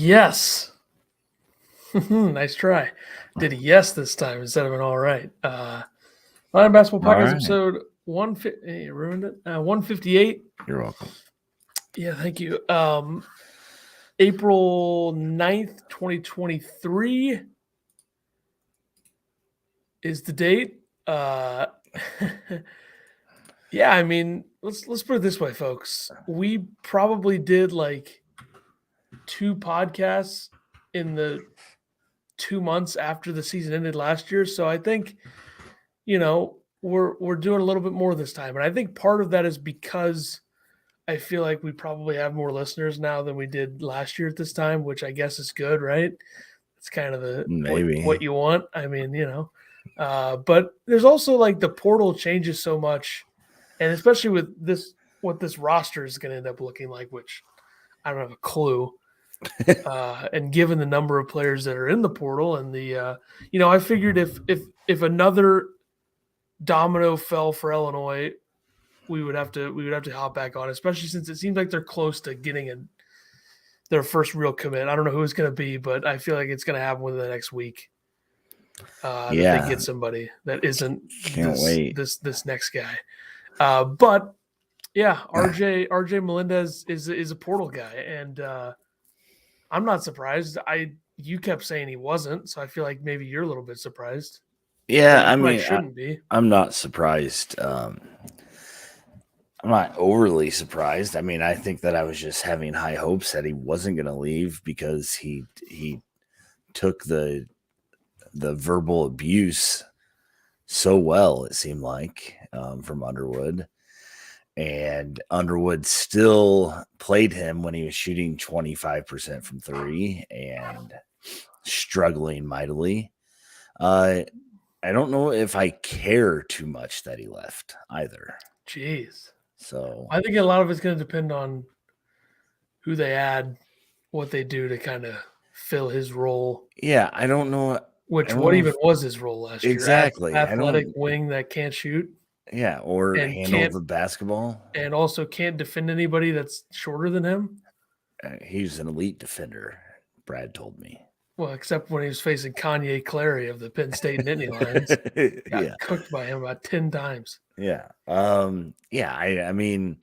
Yes. Nice try. Did a yes this time instead of an all right. Line Basketball All Podcast right. episode 150. You ruined it. 158. You're welcome. Yeah, thank you. April 9th, 2023 is the date. Yeah, I mean, let's put it this way, folks. We probably did like 2 podcasts in the 2 months after the season ended last year. So I think, we're doing a little bit more this time. And I think part of that is because I feel like we probably have more listeners now than we did last year at this time, which I guess is good, right? It's kind of the Maybe. what you want. I mean, but there's also like the portal changes so much, and especially with what this roster is going to end up looking like, which I don't have a clue. And given the number of players that are in the portal, and I figured if another domino fell for Illinois, we would have to hop back on, especially since it seems like they're close to getting their first real commit. I don't know who it's going to be, but I feel like it's going to happen within the next week. That they get somebody that isn't this next guy. But yeah, RJ Melendez is a portal guy, and I'm not surprised. You kept saying he wasn't, so I feel like maybe you're a little bit surprised. Yeah, I mean, shouldn't be. I'm not surprised. I'm not overly surprised. I mean, I think that I was just having high hopes that he wasn't going to leave because he took the verbal abuse so well, it seemed like, from Underwood. And Underwood still played him when he was shooting 25% from 3 and struggling mightily. I don't know if I care too much that he left either. Jeez. So I think a lot of it's going to depend on who they add, what they do to kind of fill his role. Yeah, I don't know. What even was his role last year? Exactly. Athletic wing that can't shoot. Yeah, or handle the basketball. And also can't defend anybody that's shorter than him. He's an elite defender, Brad told me. Well, except when he was facing Kanye Clary of the Penn State Nittany Lions. Got cooked by him about 10 times. Yeah. I mean,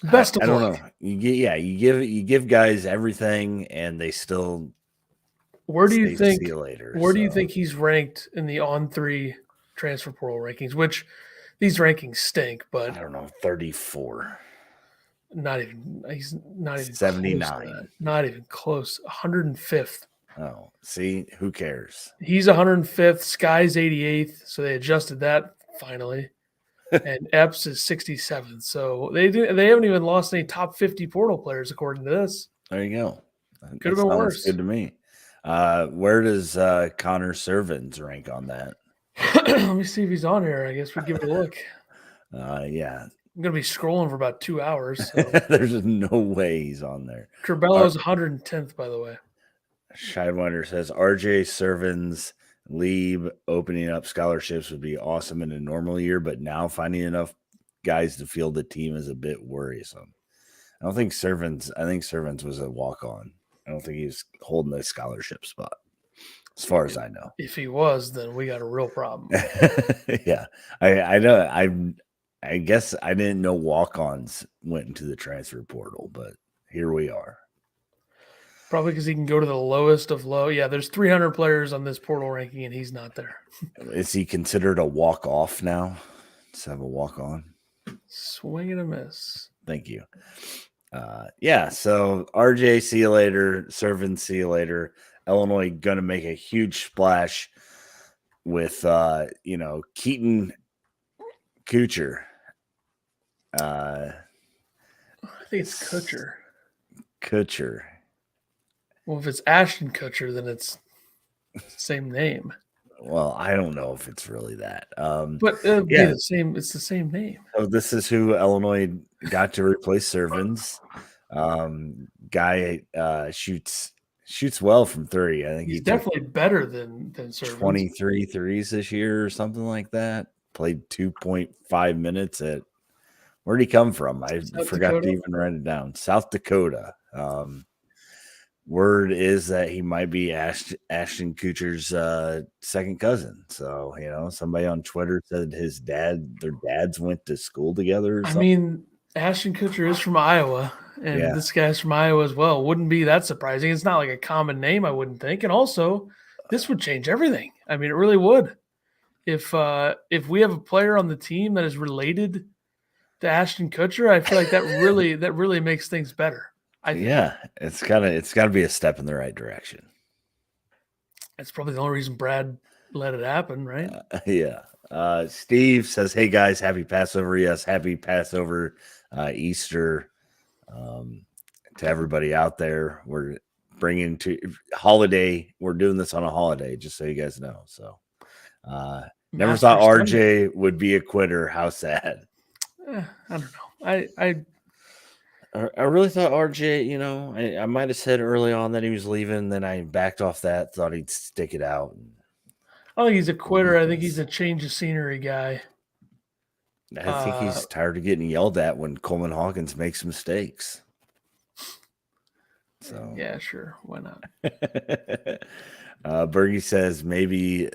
best of luck. I don't know. You give guys everything and they still Where do you think see you later, do you think he's ranked in the On3 transfer portal rankings, which these rankings stink, but I don't know, 34. He's not even 79. Not even close. 105th. Oh, see, who cares? He's 105th. Sky's 88th, so they adjusted that finally. And Epps is 67th. So they haven't even lost any top 50 portal players according to this. There you go. Could have been worse. Good to me. Where does Connor Servins rank on that? Let me see if he's on here. I guess we give it a look. Yeah. I'm going to be scrolling for about 2 hours. So. There's no way he's on there. Curbello's 110th, by the way. Scheidwinder says RJ Servins Lieb opening up scholarships would be awesome in a normal year, but now finding enough guys to field the team is a bit worrisome. I think Servins was a walk-on. I don't think he's holding a scholarship spot, as far as I know. If he was, then we got a real problem. Yeah, I know. I guess I didn't know walk-ons went into the transfer portal, but here we are. Probably because he can go to the lowest of low. Yeah, there's 300 players on this portal ranking, and he's not there. Is he considered a walk-off now? Let's have a walk-on. Swing and a miss. Thank you. So RJ, see you later. Servant, see you later. Illinois going to make a huge splash with, Keaton Kutcher. I think it's Kutcher. Kutcher. Well, if it's Ashton Kutcher, then it's the same name. Well, I don't know if it's really that. But it'll be the same. It's the same name. So this is who Illinois got to replace Servins. Guy shoots well from 3. I think he's definitely better than Servins. 23 threes this year or something like that. Played 2.5 minutes at where'd he come from? I forgot to even write it down. South Dakota. Word is that he might be Ashton Kutcher's second cousin. So, somebody on Twitter said their dads went to school together or I something. mean, Ashton Kutcher is from Iowa, and this guy's from Iowa as well. Wouldn't be that surprising. It's not like a common name, I wouldn't think. And also, this would change everything. I mean, it really would. If we have a player on the team that is related to Ashton Kutcher, I feel like that really makes things better. I think. Yeah, it's gotta be a step in the right direction. That's probably the only reason Brad let it happen, right? Yeah. Steve says, "Hey guys, happy Passover." Yes, happy Passover, Easter, to everybody out there. We're bringing to holiday. We're doing this on a holiday, just so you guys know. So, never thought RJ would be a quitter. How sad. I don't know. I really thought RJ, I might have said early on that he was leaving. Then I backed off that, thought he'd stick it out. I don't think he's a quitter. I think he's a change of scenery guy. I think he's tired of getting yelled at when Coleman Hawkins makes mistakes. So yeah, sure. Why not? Bergie says maybe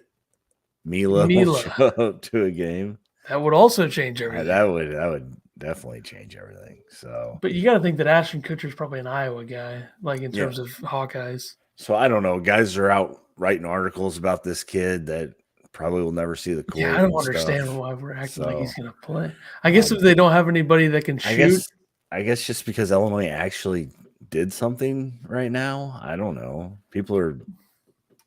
Mila will show up to a game. That would also change everything. That would definitely change everything. So, but you got to think that Ashton Kutcher is probably an Iowa guy, like in terms of Hawkeyes. So I don't know. Guys are out writing articles about this kid that probably will never see the court. Yeah, I don't understand why we're acting like he's going to play. I guess if they don't have anybody that can shoot. I guess just because Illinois actually did something right now. I don't know. People are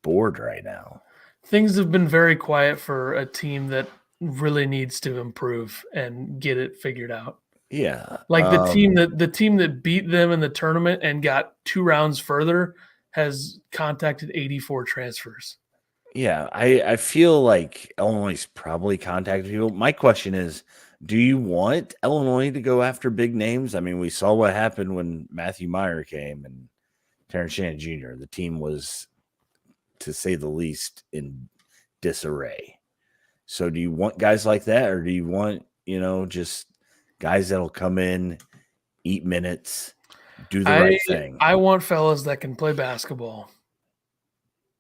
bored right now. Things have been very quiet for a team that really needs to improve and get it figured out. Yeah. Like the team that beat them in the tournament and got 2 rounds further has contacted 84 transfers. Yeah, I feel like Illinois probably contacted people. My question is, do you want Illinois to go after big names? I mean, we saw what happened when Matthew Meyer came and Terrence Shannon Jr. The team was, to say the least, in disarray. So do you want guys like that, or do you want, just guys that'll come in, eat minutes, do the right thing? I want fellas that can play basketball.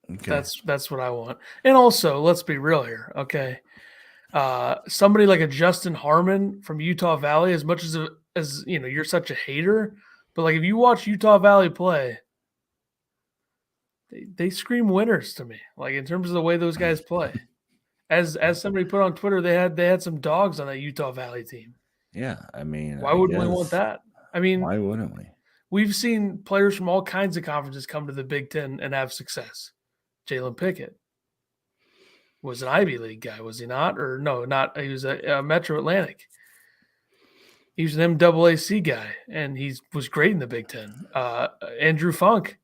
Okay. That's what I want. And also, let's be real here, okay? Somebody like a Justin Harmon from Utah Valley, as much as you're such a hater, but like if you watch Utah Valley play, they scream winners to me. Like in terms of the way those guys play. As somebody put on Twitter, they had some dogs on that Utah Valley team. Yeah, I mean, why wouldn't we want that? I mean, why wouldn't we? We've seen players from all kinds of conferences come to the Big Ten and have success. Jalen Pickett was an Ivy League guy, was he not? Or no, not. He was a Metro Atlantic. He was an MAAC guy, and he was great in the Big Ten. Andrew Funk.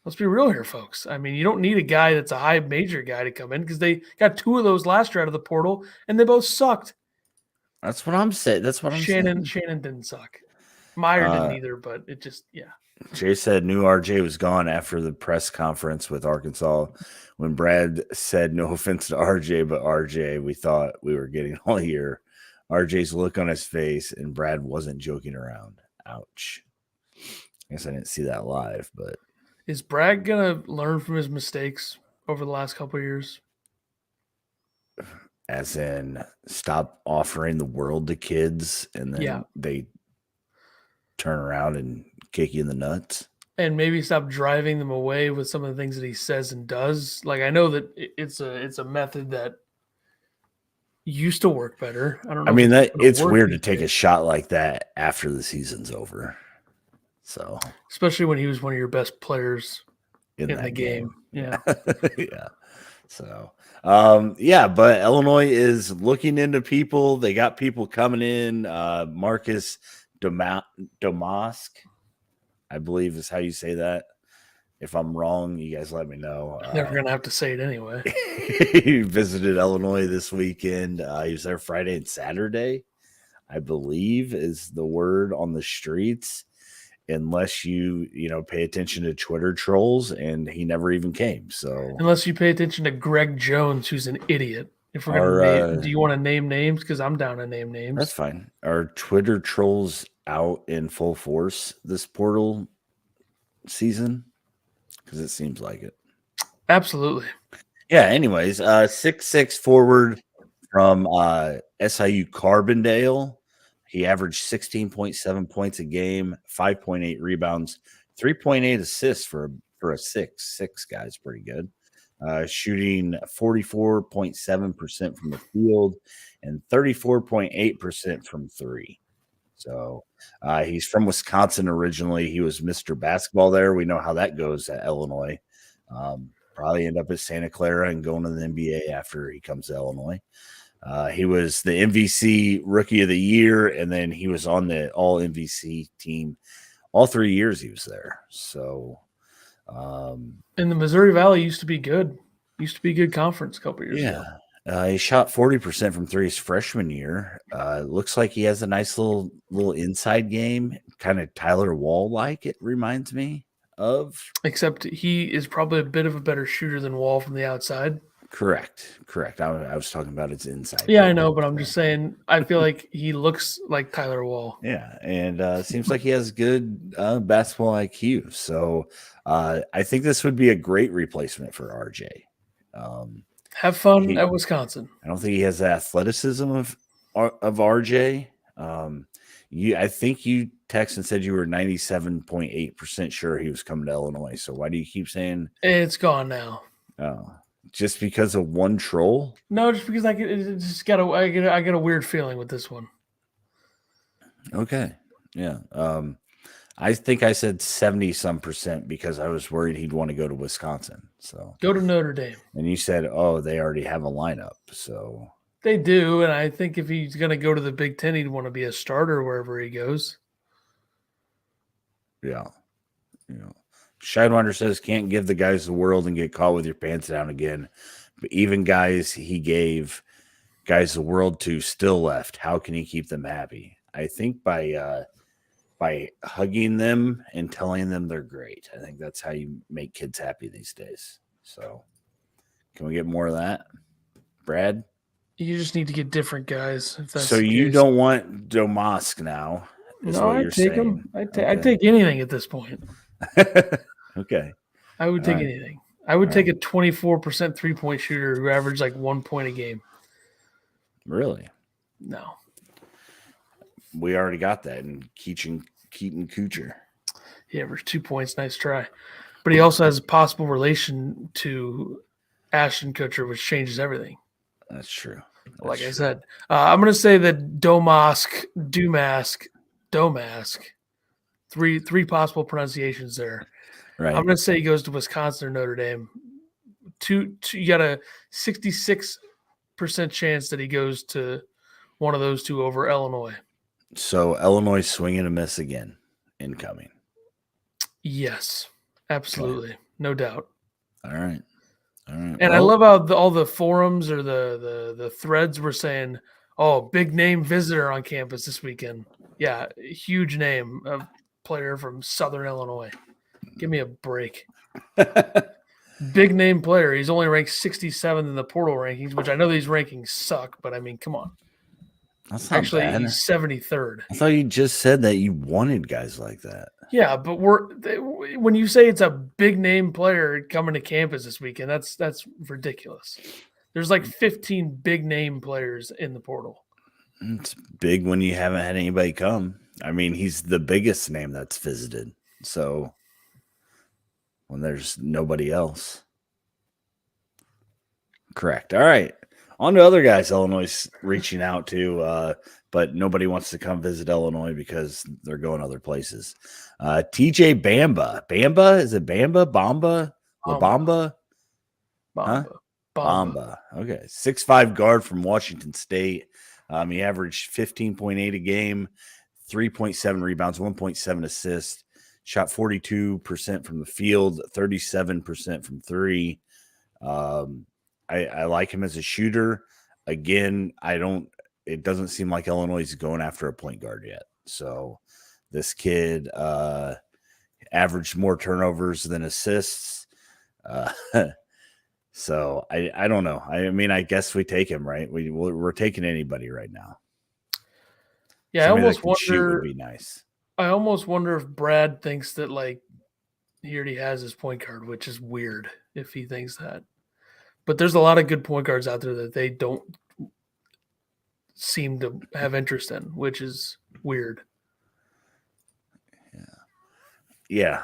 Let's be real here, folks. I mean, you don't need a guy that's a high major guy to come in because they got 2 of those last year out of the portal, and they both sucked. That's what I'm saying. That's what I'm saying. Shannon didn't suck. Meyer didn't either, but it just, yeah. Jay said knew RJ was gone after the press conference with Arkansas when Brad said, no offense to RJ, but RJ, we thought we were getting all year. RJ's look on his face, and Brad wasn't joking around. Ouch. I guess I didn't see that live, but. Is Brad going to learn from his mistakes over the last couple of years? As in, stop offering the world to kids, and then they turn around and kick you in the nuts. And maybe stop driving them away with some of the things that he says and does. Like, I know that it's a method that used to work better. I don't know. I mean, it's weird to take a shot like that after the season's over. So, especially when he was one of your best players in the game. Yeah. Yeah. So, but Illinois is looking into people. They got people coming in. Marcus Domask, I believe is how you say that. If I'm wrong, you guys let me know. Never going to have to say it anyway. He visited Illinois this weekend. He was there Friday and Saturday, I believe is the word on the streets. Unless you pay attention to Twitter trolls, and he never even came. So unless you pay attention to Greg Jones, who's an idiot. If we're gonna do you want to name names? Because I'm down to name names. That's fine. Are Twitter trolls out in full force this portal season? Because it seems like it. Absolutely. Yeah. Anyways, 6'6" forward from SIU Carbondale. He averaged 16.7 points a game, 5.8 rebounds, 3.8 assists for a 6'6" guy. Is pretty good. Shooting 44.7% from the field and 34.8% from three. So he's from Wisconsin originally. He was Mr. Basketball there. We know how that goes at Illinois. Probably end up at Santa Clara and going to the NBA after he comes to Illinois. He was the MVC Rookie of the Year, and then he was on the All MVC team all 3 years he was there. So, And the Missouri Valley used to be good. Used to be a good conference a couple years ago. He shot 40% from three his freshman year. Looks like he has a nice little inside game, kind of Tyler Wall like. It reminds me of. Except he is probably a bit of a better shooter than Wall from the outside. Correct. I was talking about his inside. Yeah, I know, but I'm just saying. I feel like he looks like Tyler Wall. Yeah, and seems like he has good basketball IQ. So I think this would be a great replacement for RJ. Have fun at Wisconsin. I don't think he has the athleticism of RJ. I think you texted and said you were 97.8% sure he was coming to Illinois. So why do you keep saying it's gone now? Oh, just because of one troll? No, just because I get a weird feeling with this one. Okay, yeah. I think I said 70-some% because I was worried he'd want to go to Wisconsin. So go to Notre Dame. And you said, oh, they already have a lineup. So they do, and I think if he's going to go to the Big Ten, he'd want to be a starter wherever he goes. Yeah. Scheidwander says can't give the guys the world and get caught with your pants down again. But even guys he gave guys the world to still left. How can he keep them happy? I think by hugging them and telling them they're great. I think that's how you make kids happy these days. So can we get more of that, Brad? You just need to get different guys. If that's so you case. Don't want Domask now? No, I'd take him. I'd take anything at this point. Okay. I would take anything. I would take a 24% 3-point shooter who averaged like 1 point a game. Really? No. We already got that in Keaton Kutcher. He averaged 2 points. Nice try. But he also has a possible relation to Ashton Kutcher, which changes everything. That's true. Like I said, I'm going to say that Domask, three possible pronunciations there. Right. I'm going to say he goes to Wisconsin or Notre Dame. You got a 66% chance that he goes to one of those two over Illinois. So Illinois swing and a miss again incoming. Yes, absolutely. Okay. No doubt. All right. And I love how all the forums or the threads were saying, oh, big name visitor on campus this weekend. Yeah, huge name, a player from Southern Illinois. Give me a break. Big name player. He's only ranked 67th in the portal rankings, which I know these rankings suck, but I mean, come on. That's not Actually, bad. he's 73rd. I thought you just said that you wanted guys like that. Yeah, but when you say it's a big name player coming to campus this weekend, that's ridiculous. There's like 15 big name players in the portal. It's big when you haven't had anybody come. I mean, he's the biggest name that's visited. So when there's nobody else. Correct. All right. On to other guys Illinois is reaching out to, but nobody wants to come visit Illinois because they're going other places. TJ Bamba. Bamba? Is it Bamba? Bamba? Bamba. Huh? Bamba. Okay. 6'5" guard from Washington State. He averaged 15.8 a game, 3.7 rebounds, 1.7 assists, shot 42% from the field, 37% from three. I like him as a shooter. Again, it doesn't seem like Illinois is going after a point guard yet. So this kid averaged more turnovers than assists. So I don't know. I mean, I guess we take him, right? We're taking anybody right now. Yeah, Somebody I almost wonder. Would be nice. I almost wonder if Brad thinks that like he already has his point guard, which is weird if he thinks that. But there's a lot of good point guards out there that they don't seem to have interest in, which is weird. Yeah,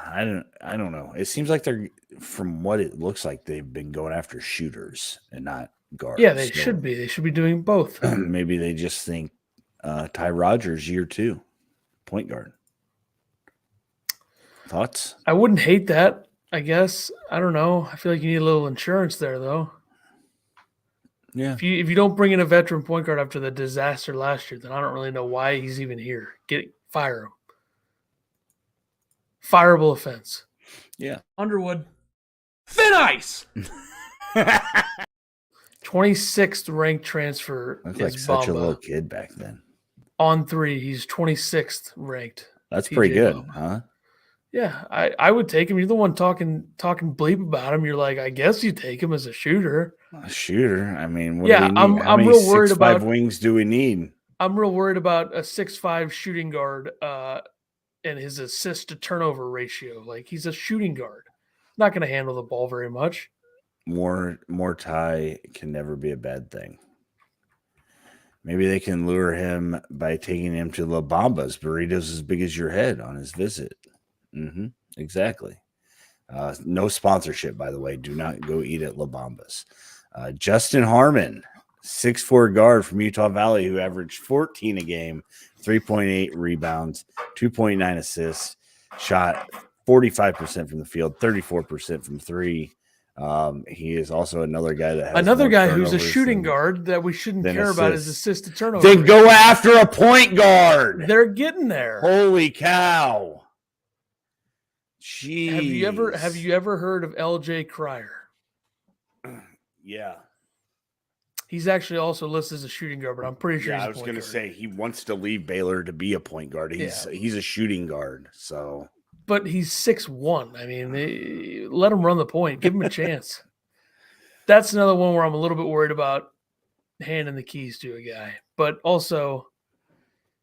I don't know. It seems like they're, from what it looks like, they've been going after shooters and not guards. Yeah, they should be. They should be doing both. Maybe they just think Ty Rodgers year 2, point guard. Thoughts? I wouldn't hate that, I guess. I don't know. I feel like you need a little insurance there, though. Yeah. If you don't bring in a veteran point guard after the disaster last year, then I don't really know why he's even here. Fire him. Fireable offense. Yeah. Underwood. Thin ice. 26th ranked transfer. Looked like such a little kid back then. On 3, he's 26th ranked. That's pretty good, huh? Yeah, I would take him. You're the one talking bleep about him. You're like, I guess you take him as a shooter. A shooter? I mean, what yeah, do we need? I'm real worried about 6'5" wings do we need? I'm real worried about a 6'5" shooting guard and his assist to turnover ratio. Like, he's a shooting guard. Not going to handle the ball very much. More Ty can never be a bad thing. Maybe they can lure him by taking him to La Bamba's, burritos as big as your head, on his visit. Exactly. No sponsorship, by the way. Do not go eat at La Bamba's. Justin Harmon, 6'4" guard from Utah Valley, who averaged 14 a game, 3.8 rebounds, 2.9 assists, shot 45% from the field, 34% from 3. He is also another guy that has who's a shooting guard that we shouldn't care about his assist to turnover. Then go after a point guard. They're getting there. Holy cow. Jeez. Have you ever heard of LJ Cryer? Yeah. He's actually also listed as a shooting guard, but I'm pretty sure he's I was going to say he wants to leave Baylor to be a point guard. He's a shooting guard, so. But he's 6'1". I mean, let him run the point. Give him a chance. That's another one where I'm a little bit worried about handing the keys to a guy. But also,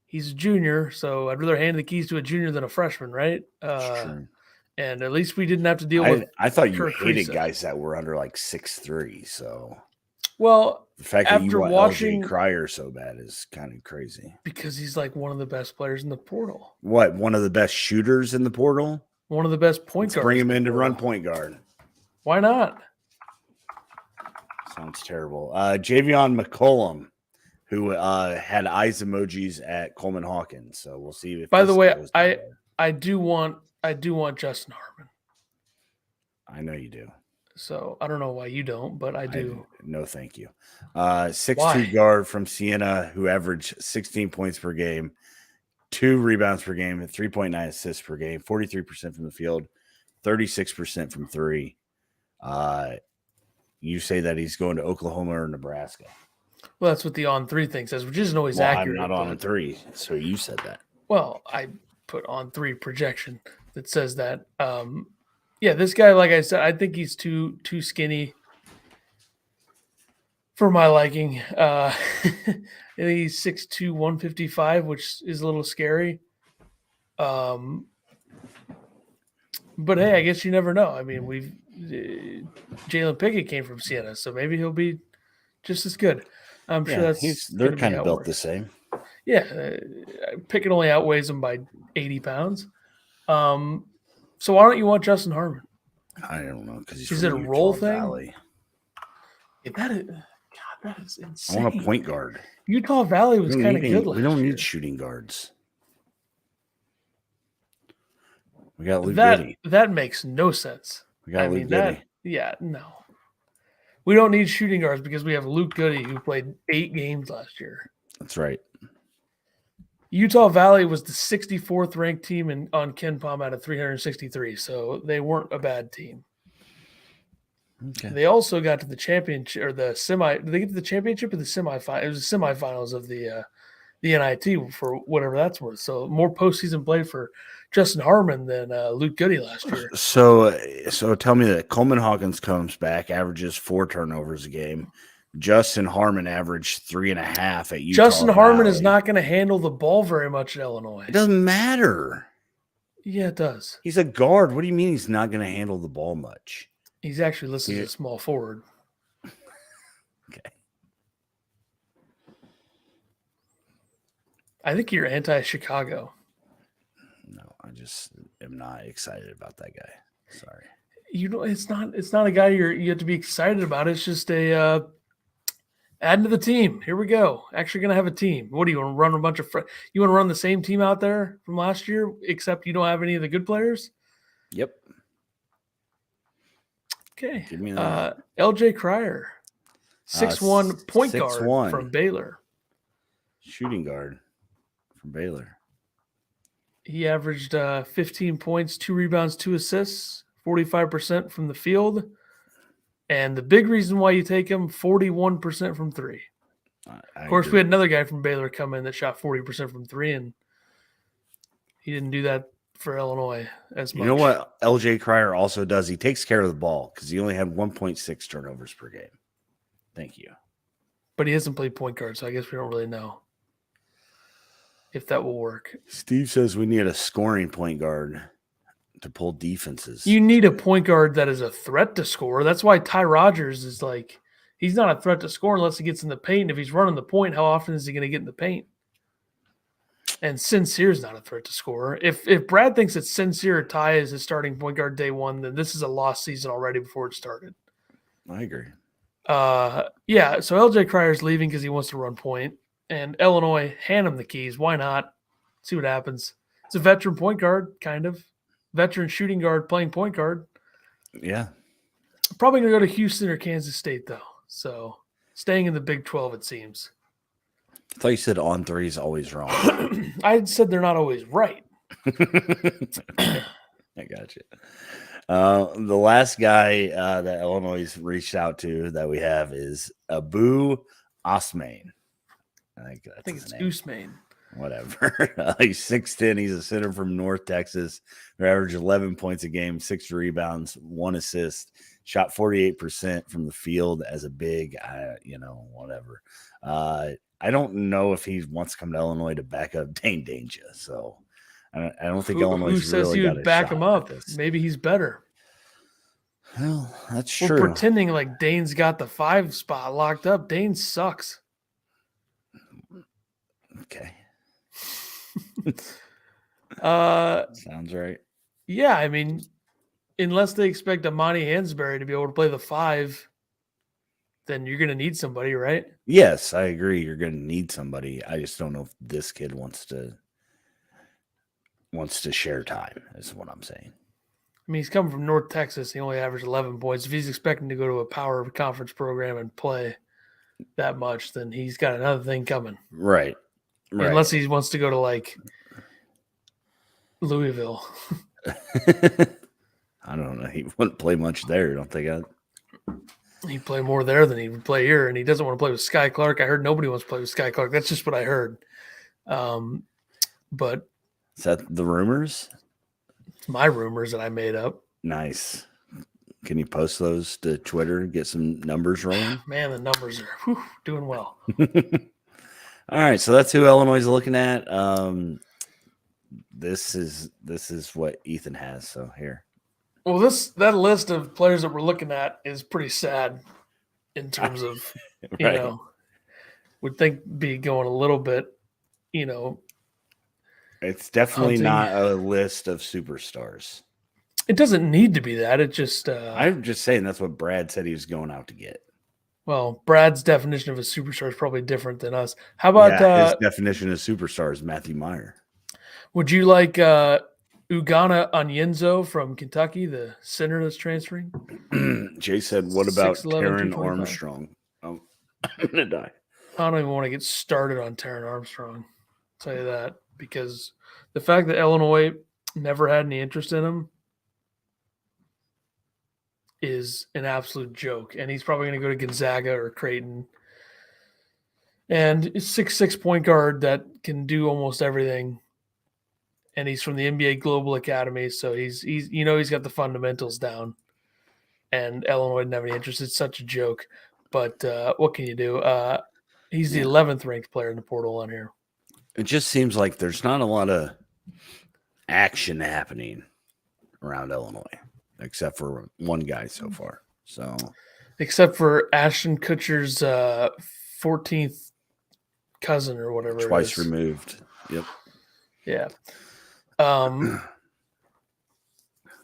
he's a junior, so I'd rather hand the keys to a junior than a freshman, right? True. And at least we didn't have to deal with. I thought you hated guys that were under like 6'3". So, well, the fact that you want watching LJ Cryer so bad is kind of crazy. Because he's like one of the best players in the portal. What? One of the best shooters in the portal? One of the best point guards. Bring him in to run point guard. Why not? Sounds terrible. Javion McCollum, who had eyes emojis at Coleman Hawkins. So we'll see if. By the way, I do want Justin Harmon. I know you do. So I don't know why you don't, but I do. No, thank you. 6'2" guard from Siena who averaged 16 points per game, 2 rebounds per game, and 3.9 assists per game, 43% from the field, 36% from 3. You say that he's going to Oklahoma or Nebraska. Well, that's what the on 3 thing says, which isn't always accurate. I'm not on 3, so you said that. Well, I put on 3 projection that says that. Yeah, this guy, like I said, I think he's too skinny for my liking. I think he's 6'2", 155, which is a little scary. But hey, I guess you never know. I mean, Jalen Pickett came from Siena, so maybe he'll be just as good. I'm sure they're kind of built the same. Yeah, Pickett only outweighs him by 80 pounds. So why don't you want Justin Harmon? I don't know, because is it a role thing? Yeah, that is insane. I want a point guard. Utah Valley was kind of good last year. We don't need shooting guards. We got Luke Goody. That makes no sense. We got Luke Goody. No. We don't need shooting guards because we have Luke Goody, who played 8 games last year. That's right. Utah Valley was the 64th ranked team on Ken Palm out of 363, so they weren't a bad team. Okay. They also got to the championship or the semi. Did they get to the championship or the semifinal? It was the semifinals of the NIT for whatever that's worth. So more postseason play for Justin Harmon than Luke Goody last year. So tell me that Coleman Hawkins comes back, averages 4 turnovers a game. Justin Harmon averaged 3.5 at Utah Justin Harmon Valley. is not going to handle the ball very much at Illinois. It doesn't matter. Yeah, it does. He's a guard. What do you mean he's not going to handle the ball much? He's actually listed as a small forward. Okay. I think you're anti-Chicago. No, I just am not excited about that guy. Sorry. It's not a guy you have to be excited about. It's just a adding to the team. Here we go. Actually going to have a team. What do you want to run a bunch of you want to run the same team out there from last year, except you don't have any of the good players? Yep. Okay. Give me that. LJ Cryer, 6'1" point 6'1". guard from Baylor. Shooting guard from Baylor. He averaged 15 points, 2 rebounds, 2 assists, 45% from the field. And the big reason why you take him, 41% from 3. Of course, we had another guy from Baylor come in that shot 40% from 3, and he didn't do that for Illinois as much. You know what LJ Cryer also does? He takes care of the ball because he only had 1.6 turnovers per game. Thank you. But he hasn't played point guard, so I guess we don't really know if that will work. Steve says we need a scoring point guard to pull defenses. You need a point guard that is a threat to score. That's why Ty Rodgers is like, he's not a threat to score unless he gets in the paint. If he's running the point, how often is he going to get in the paint? And Sincere's not a threat to score. If Brad thinks that Sincere or Ty is his starting point guard day one, then this is a lost season already before it started. I agree. Yeah, so LJ Cryer's leaving because he wants to run point. And Illinois, hand him the keys. Why not? See what happens. It's a veteran point guard, kind of. Veteran shooting guard playing point guard. Yeah. Probably going to go to Houston or Kansas State, though. So staying in the Big 12, it seems. I thought you said on three is always wrong. I said they're not always right. I got you. The last guy that Illinois reached out to that we have is Abu Osman. I think it's Usman. Whatever. He's 6'10". He's a center from North Texas. He averaged 11 points a game, 6 rebounds, 1 assist. Shot 48% from the field as a big. Whatever. I don't know if he wants to come to Illinois to back up Dane Danger. So I don't think Illinois who says really he would back him up. Maybe he's better. Well, that's We're true. pretending like Dane's got the 5 spot locked up. Dane sucks. Okay. Sounds right. Yeah, I mean, unless they expect Amani Hansberry to be able to play the 5, then you're going to need somebody, right? Yes, I agree. You're going to need somebody. I just don't know if this kid wants to share time, is what I'm saying. I mean, he's coming from North Texas. He only averaged 11 points. If he's expecting to go to a power conference program and play that much, then he's got another thing coming. Right. Unless he wants to go to, like, Louisville. I don't know. He wouldn't play much there, don't think. He'd play more there than he would play here, and he doesn't want to play with Sky Clark. I heard nobody wants to play with Sky Clark. That's just what I heard. But is that the rumors? It's my rumors that I made up. Nice. Can you post those to Twitter and get some numbers rolling? Man, the numbers are doing well. All right, so that's who Illinois is looking at. This is what Ethan has. So here. Well, that list of players that we're looking at is pretty sad in terms of, right. Would think be going a little bit, It's definitely not a list of superstars. It doesn't need to be that. It just I'm just saying that's what Brad said he was going out to get. Well, Brad's definition of a superstar is probably different than us. How about his definition of superstar is Matthew Meyer? Would you like Ugana Onyenso from Kentucky, the center that's transferring? Jay said, what about 6'11", Taron Armstrong? Oh, I'm going to die. I don't even want to get started on Taron Armstrong. I'll tell you that. Because the fact that Illinois never had any interest in him is an absolute joke. And he's probably going to go to Gonzaga or Creighton. And 6'6" point guard that can do almost everything. And he's from the NBA Global Academy, so he's got the fundamentals down. And Illinois didn't have any interest. It's such a joke. But what can you do? He's the 11th ranked player in the portal on here. It just seems like there's not a lot of action happening around Illinois, except for one guy so far. So, except for Ashton Kutcher's 14th cousin or whatever. Twice removed. Yep. Yeah.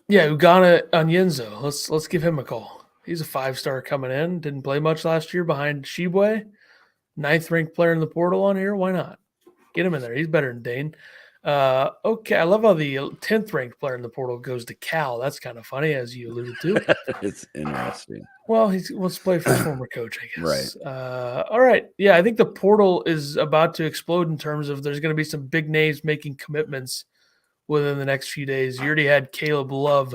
Yeah, Ugana Onyenso. Let's give him a call. He's a 5-star coming in. Didn't play much last year behind Shibwe. 9th-ranked player in the portal on here. Why not? Get him in there. He's better than Dane. Okay, I love how the 10th-ranked player in the portal goes to Cal. That's kind of funny, as you alluded to. It's interesting. Well, he wants to play for his former coach, I guess. Right. All right. Yeah, I think the portal is about to explode in terms of there's going to be some big names making commitments within the next few days. You already had Caleb Love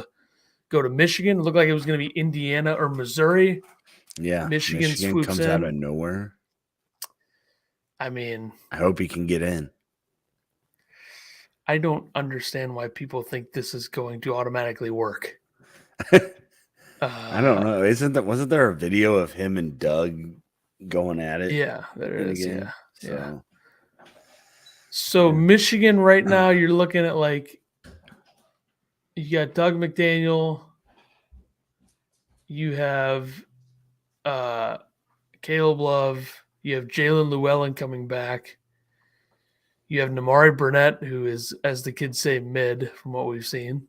go to Michigan. It looked like it was going to be Indiana or Missouri. Yeah. Michigan swoops comes in. out of nowhere. I mean, I hope he can get in. I don't understand why people think this is going to automatically work. I don't know. Wasn't there a video of him and Doug going at it? Yeah, there is. Again? Yeah. So Michigan right now, you're looking at like you got Doug McDaniel, you have Caleb Love, you have Jalen Llewellyn coming back, you have Namari Burnett, who is, as the kids say, mid from what we've seen.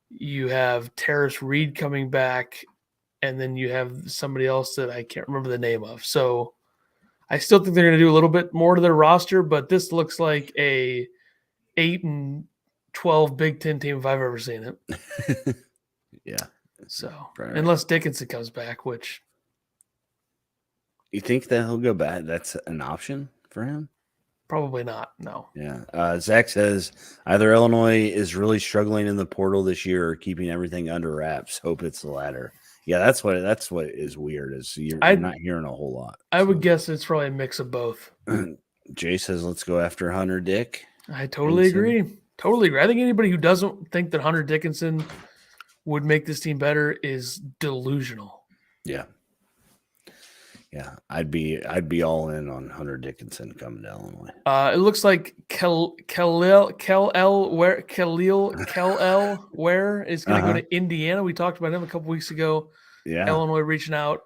You have Terrace Reed coming back, and then you have somebody else that I can't remember the name of. So I still think they're going to do a little bit more to their roster, but this looks like a 8-12 Big Ten team if I've ever seen it. Yeah. So right. Unless Dickinson comes back, which you think that he'll go back? That's an option for him? probably not. No. Yeah. Zach says either Illinois is really struggling in the portal this year or keeping everything under wraps. Hope it's the latter. Yeah, that's what is weird is you're not hearing a whole lot. I would guess it's probably a mix of both. Jay says let's go after Hunter Dick. I totally agree. Totally agree. I think anybody who doesn't think that Hunter Dickinson would make this team better is delusional. Yeah. Yeah, I'd be all in on Hunter Dickinson coming to Illinois. It looks like Khalil Ware is going to go to Indiana. We talked about him a couple weeks ago. Yeah, Illinois reaching out.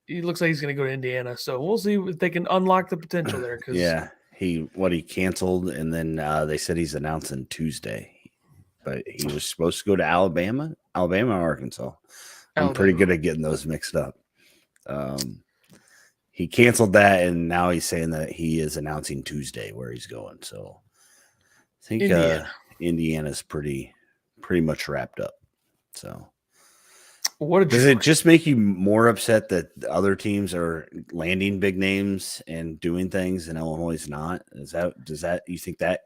He looks like he's going to go to Indiana. So we'll see if they can unlock the potential there. Yeah, he canceled, and then they said he's announcing Tuesday, but he was supposed to go to Alabama or Arkansas. I'm pretty good at getting those mixed up. He canceled that, and now he's saying that he is announcing Tuesday where he's going. So I think Indiana's pretty much wrapped up. So does it just make you more upset that the other teams are landing big names and doing things and Illinois is not? Does that you think that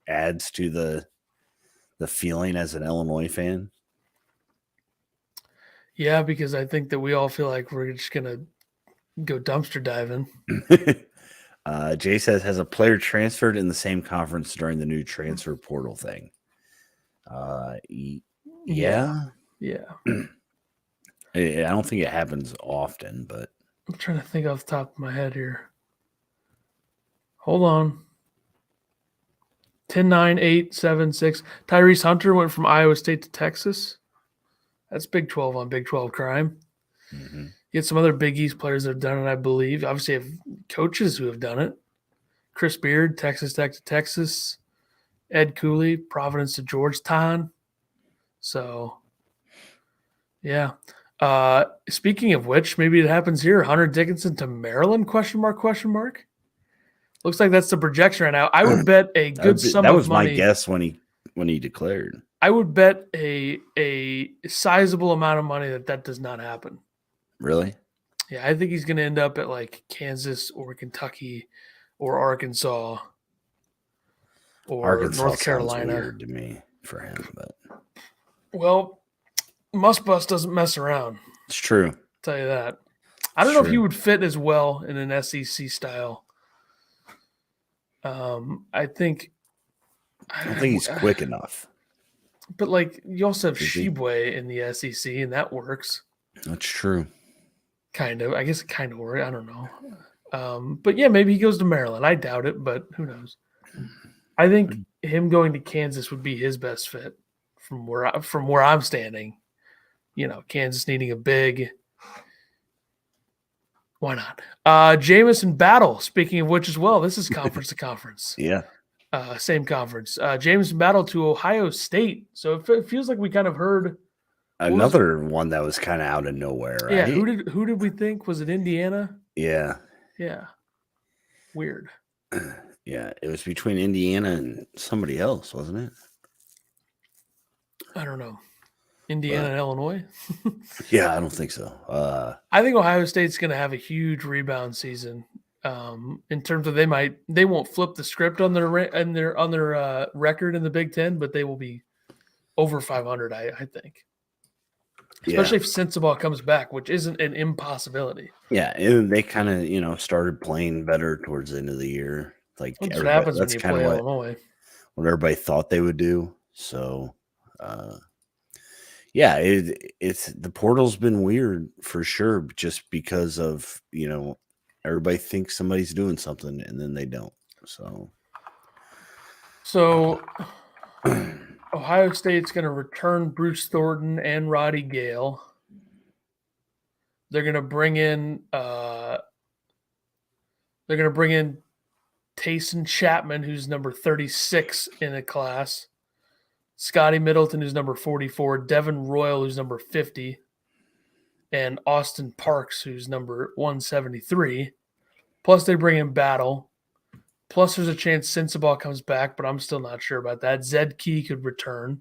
adds to the feeling as an Illinois fan? Yeah, because I think that we all feel like we're just going to go dumpster diving. Jay says, has a player transferred in the same conference during the new transfer portal thing? Yeah. I don't think it happens often, but I'm trying to think off the top of my head here. Hold on. 10-9-8-7-6. Tyrese Hunter went from Iowa State to Texas. That's Big 12 on Big 12 crime. Mm-hmm. You had some other Big East players that have done it, I believe. Obviously, you have coaches who have done it. Chris Beard, Texas Tech to Texas. Ed Cooley, Providence to Georgetown. So, yeah. Speaking of which, maybe it happens here. Hunter Dickinson to Maryland, question mark. Looks like that's the projection right now. I would bet a good sum of money. That was my guess when he declared. I would bet a sizable amount of money that does not happen. Really? Yeah, I think he's going to end up at like Kansas or Kentucky or Arkansas or Arkansas North Carolina. Sounds weird to me for him, but well, Must doesn't mess around. It's true. I'll tell you that. I don't know if he would fit as well in an SEC style. I don't think he's quick enough. But like you also have Shibwe in the SEC, and that works. That's true. Kind of. I guess it kind of works. I don't know. But yeah, maybe he goes to Maryland. I doubt it, but who knows? I think him going to Kansas would be his best fit from where I'm standing. Kansas needing a big. Why not? Jamison Battle, speaking of which as well, this is conference to conference. Yeah. Same conference. Jamison Battle to Ohio State. So it feels like we kind of heard another one that was kind of out of nowhere, right? Yeah, who did we think? Was it Indiana? Yeah. Yeah. Weird. Yeah, it was between Indiana and somebody else, wasn't it? I don't know. Indiana and Illinois? Yeah, I don't think so. I think Ohio State's going to have a huge rebound season. In terms of they won't flip the script on their record in the Big Ten, but they will be over 500. I think, especially if Sensabaugh comes back, which isn't an impossibility. Yeah, and they kind of started playing better towards the end of the year. Like that's what happens when you play Illinois. What everybody thought they would do. So, yeah, it's the portal's been weird for sure, just because of everybody thinks somebody's doing something and then they don't. So Ohio State's going to return Bruce Thornton and Roddy Gale. They're going to bring in Tayson Chapman, who's number 36 in the class. Scotty Middleton, who's number 44. Devin Royal, who's number 50. And Austin Parks, who's number 173. Plus, they bring in Battle. Plus, there's a chance Sensabaugh comes back, but I'm still not sure about that. Zed Key could return.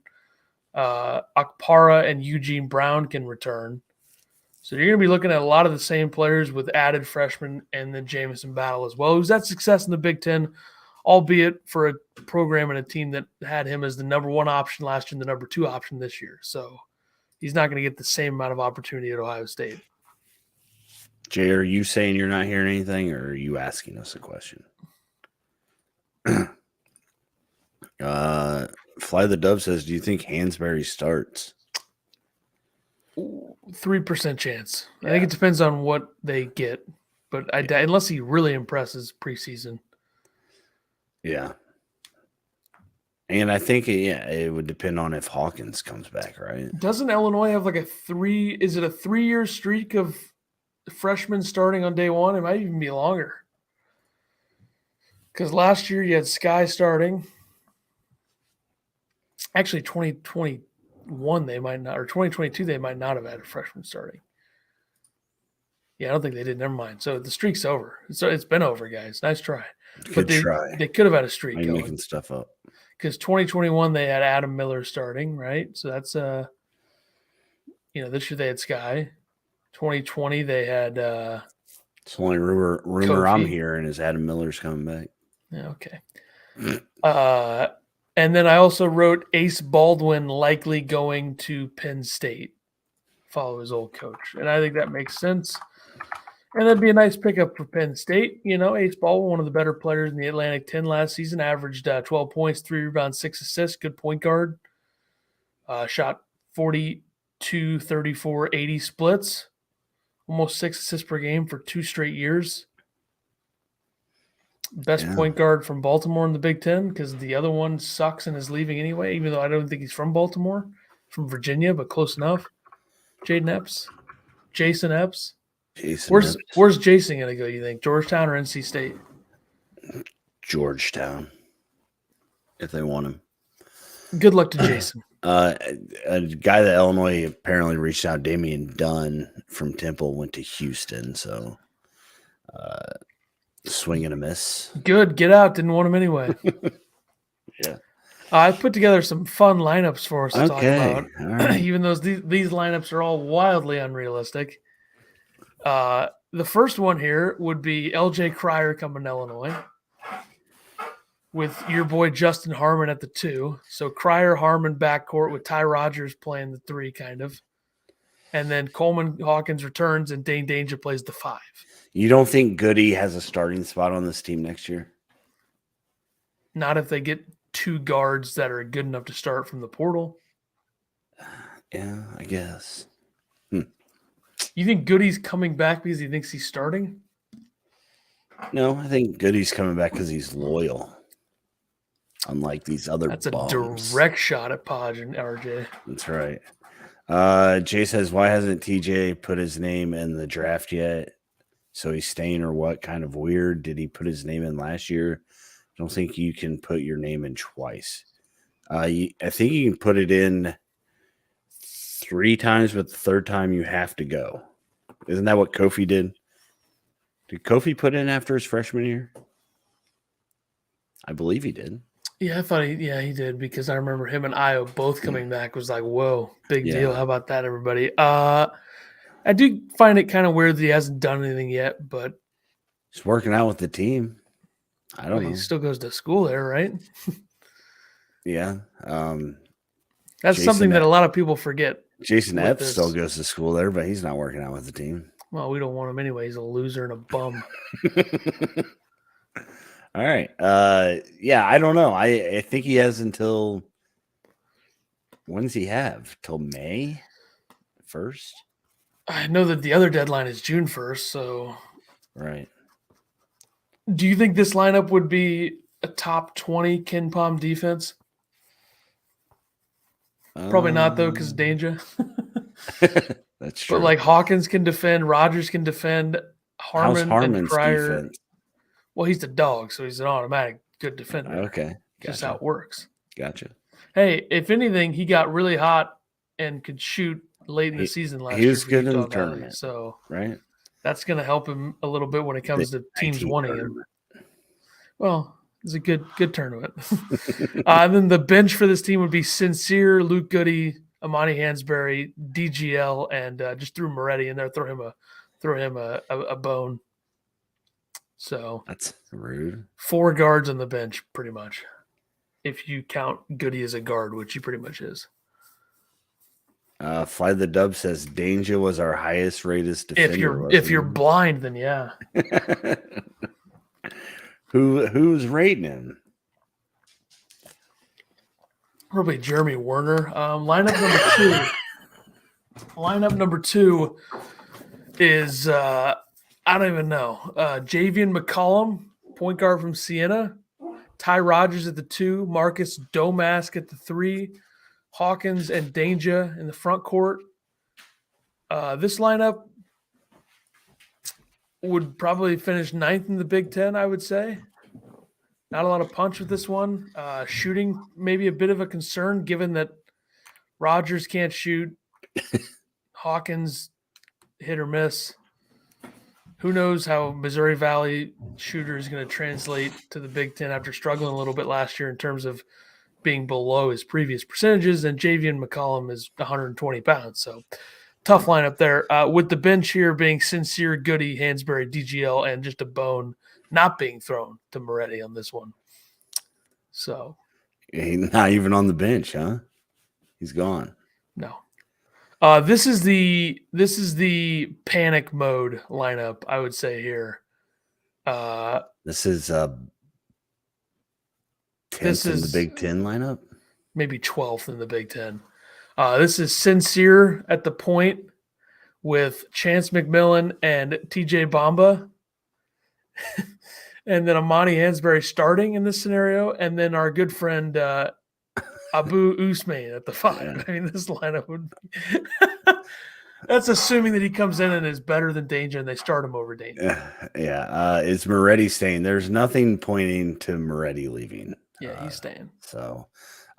Akpara and Eugene Brown can return. So you're going to be looking at a lot of the same players with added freshmen and then Jamison Battle as well, who's had success in the Big Ten, albeit for a program and a team that had him as the number one option last year and the number two option this year. So he's not going to get the same amount of opportunity at Ohio State. Jay, are you saying you're not hearing anything, or are you asking us a question? Fly the Dove says, do you think Hansberry starts? 3% chance. Yeah. I think it depends on what they get, but unless he really impresses preseason. Yeah. And I think it would depend on if Hawkins comes back, right? Doesn't Illinois have like a 3-year streak of freshmen starting on day one? It might even be longer. Because last year you had Sky starting. Actually, 2021 they might not, or 2022 they might not have had a freshman starting. Yeah, I don't think they did. Never mind. So the streak's over. So it's been over, guys. Nice try. Try. They could have had a streak going. Making stuff up. Because 2021 they had Adam Miller starting, right? So that's this year they had Sky. 2020 they had. It's the only rumor Kofi. I'm hearing is Adam Miller's coming back. Yeah, okay. And then I also wrote Ace Baldwin likely going to Penn State, follow his old coach. And I think that makes sense. And that'd be a nice pickup for Penn State. Ace Baldwin, one of the better players in the Atlantic 10 last season, averaged 12 points, 3 rebounds, 6 assists, good point guard. Shot 42, 34, 80 splits, almost 6 assists per game for 2 straight years. Best point guard from Baltimore in the Big Ten, because the other one sucks and is leaving anyway, even though I don't think he's from Baltimore, from Virginia, but close enough. Jason Epps. Where's Jason going to go, you think? Georgetown or NC State? Georgetown, if they want him. Good luck to Jason. A guy that Illinois apparently reached out, Damian Dunn from Temple, went to Houston, so swing and a miss. Good. Get out. Didn't want him anyway. Yeah. I put together some fun lineups for us to talk about, right. even though these lineups are all wildly unrealistic. The first one here would be LJ Cryer coming to Illinois with your boy Justin Harmon at the 2. So Cryer, Harmon backcourt with Ty Rodgers playing the 3 kind of. And then Coleman Hawkins returns and Dane Danger plays the 5. You don't think Goody has a starting spot on this team next year? Not if they get 2 guards that are good enough to start from the portal. Yeah, I guess. You think Goody's coming back because he thinks he's starting? No, I think Goody's coming back because he's loyal. unlike these other That's a bums. direct shot at Podge and RJ. That's right. Jay says, why hasn't TJ put his name in the draft yet? So he's staying or what? Kind of weird. Did he put his name in last year? I don't think you can put your name in twice. I think you can put it in 3 times, but the third time you have to go. Isn't that what Kofi did? Did Kofi put in after his freshman year? I believe he did. Yeah, I thought he did, because I remember him and Io both coming back was like, whoa, big deal. How about that, everybody? I do find it kind of weird that he hasn't done anything yet, but he's working out with the team. I don't know. He still goes to school there, right? Yeah. That's something that a lot of people forget. Jason Epps still goes to school there, but he's not working out with the team. Well, we don't want him anyway. He's a loser and a bum. All right. Yeah, I don't know. I think he has until – when does he have? Till May 1st? I know that the other deadline is June 1st, so – right. Do you think this lineup would be a top 20 Ken Palm defense? Probably not, though, because danger. That's true. But like Hawkins can defend, Rogers can defend, Harmon and Pryor. Defense? Well, he's the dog, so he's an automatic good defender. Okay. Gotcha. Just how it works. Gotcha. Hey, if anything, he got really hot and could shoot late in the season last year. He was good in the tournament. So right. That's going to help him a little bit when it comes to teams wanting him. Well, it's a good tournament. And then the bench for this team would be Sincere, Luke Goody, Amani Hansberry, DGL, and just threw Moretti in there. Throw him a bone. So that's rude. 4 guards on the bench, pretty much. If you count Goody as a guard, which he pretty much is. Fly the Dub says Danger was our highest rated defender. If you're blind, then yeah. Who's rating him? Probably Jeremy Werner. Lineup number 2 is I don't even know. Javian McCollum, point guard from Siena. Ty Rogers at the 2. Marcus Domask at the 3. Hawkins and Danger in the front court. This lineup would probably finish 9th in the Big Ten, I would say. Not a lot of punch with this one. Shooting maybe a bit of a concern, given that Rogers can't shoot. Hawkins hit or miss. Who knows how Missouri Valley shooter is going to translate to the Big Ten after struggling a little bit last year in terms of being below his previous percentages, and Javian McCollum is 120 pounds. So tough lineup there. With the bench here being Sincere, Goody, Hansberry, DGL, and just a bone not being thrown to Moretti on this one. So he's not even on the bench, huh? He's gone. No. This is the panic mode lineup, I would say here. This is 10th in the Big Ten lineup? Maybe 12th in the Big Ten. This is Sincere at the point with Chance McMillan and TJ Bamba. And then Amani Hansberry starting in this scenario. And then our good friend Abu Usman at the 5. Yeah. I mean, this lineup would be that's assuming that he comes in and is better than Danger and they start him over Danger. It's Moretti staying. There's nothing pointing to Moretti leaving. Yeah, he's staying. So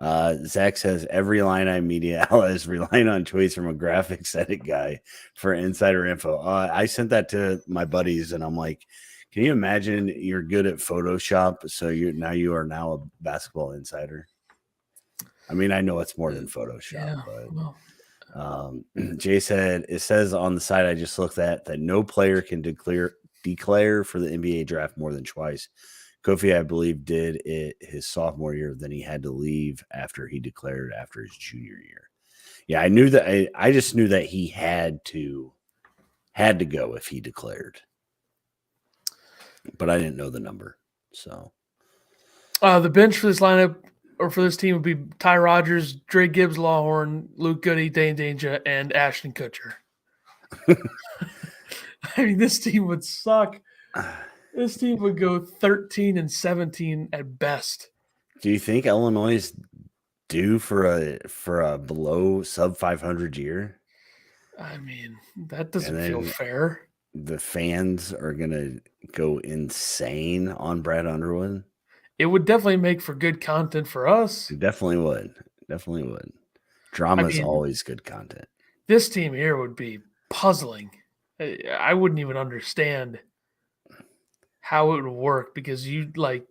Zach says every Illini media outlet is relying on tweets from a graphics edit guy for insider info. I sent that to my buddies and I'm like, can you imagine you're good at Photoshop, so you are now a basketball insider? I mean, I know it's more than Photoshop, but Jay said it says on the site I just looked at that no player can declare for the NBA draft more than twice. Kofi, I believe, did it his sophomore year. Then he had to leave after he declared after his junior year. Yeah, I knew that. I just knew that he had to go if he declared, but I didn't know the number. So the bench for this lineup or for this team would be Ty Rogers, Dre Gibbs, Lawhorn, Luke Goody, Dane Danger, and Ashton Kutcher. I mean, this team would suck. This team would go 13-17 at best. Do you think Illinois is due for a below sub 500 year? I mean, that doesn't And feel then fair. the fans are gonna go insane on Brad Underwood. It would definitely make for good content for us. It definitely would. Definitely would. I Drama is mean, always good content. this team here would be puzzling. I wouldn't even understand how it would work because it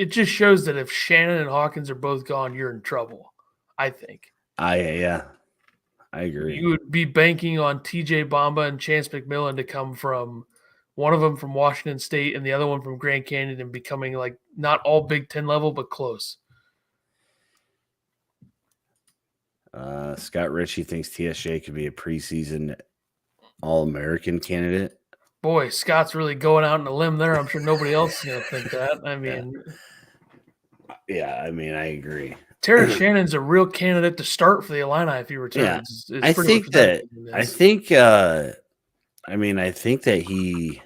just shows that if Shannon and Hawkins are both gone, you're in trouble. I think I agree. you would be banking on TJ Bamba and Chance McMillan to come from one of them from Washington State and the other one from Grand Canyon and becoming like not all Big Ten level, but close. Scott Ritchie thinks TSJ could be a preseason All-American candidate. Boy, Scott's really going out on a limb there. I'm sure nobody else is going to think that. I mean, Yeah, I mean, I agree. Terrence Shannon's a real candidate to start for the Illini if he returns. Yeah, It's I pretty think much that. everything I is. think. I think that he.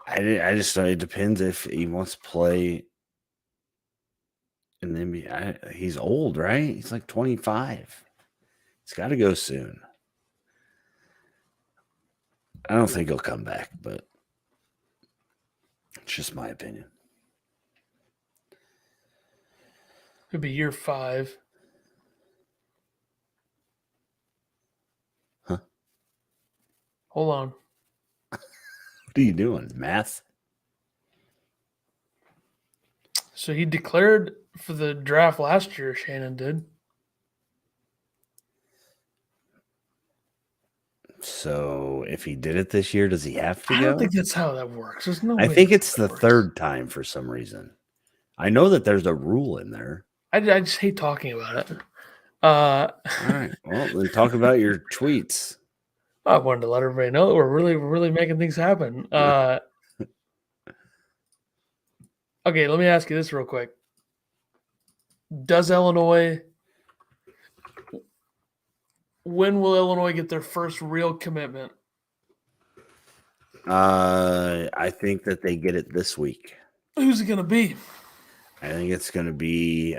I just it depends if he wants to play. And then he's old, right? He's like 25. He's got to go soon. I don't think he'll come back, but it's just my opinion. Could be year 5. Huh? Hold on. What are you doing? Math? So he declared for the draft last year, Shannon did. So if he did it this year, does he have to I go? don't think that's how that works. There's no I way think that's it's how the that works. third time for some reason. I know that there's a rule in there. I just hate talking about it. All right. Well, then talk about your tweets. I wanted to let everybody know that we're really making things happen. Okay, let me ask you this real quick. When will Illinois get their first real commitment? I think that they get it this week. Who's it going to be? I think it's going to be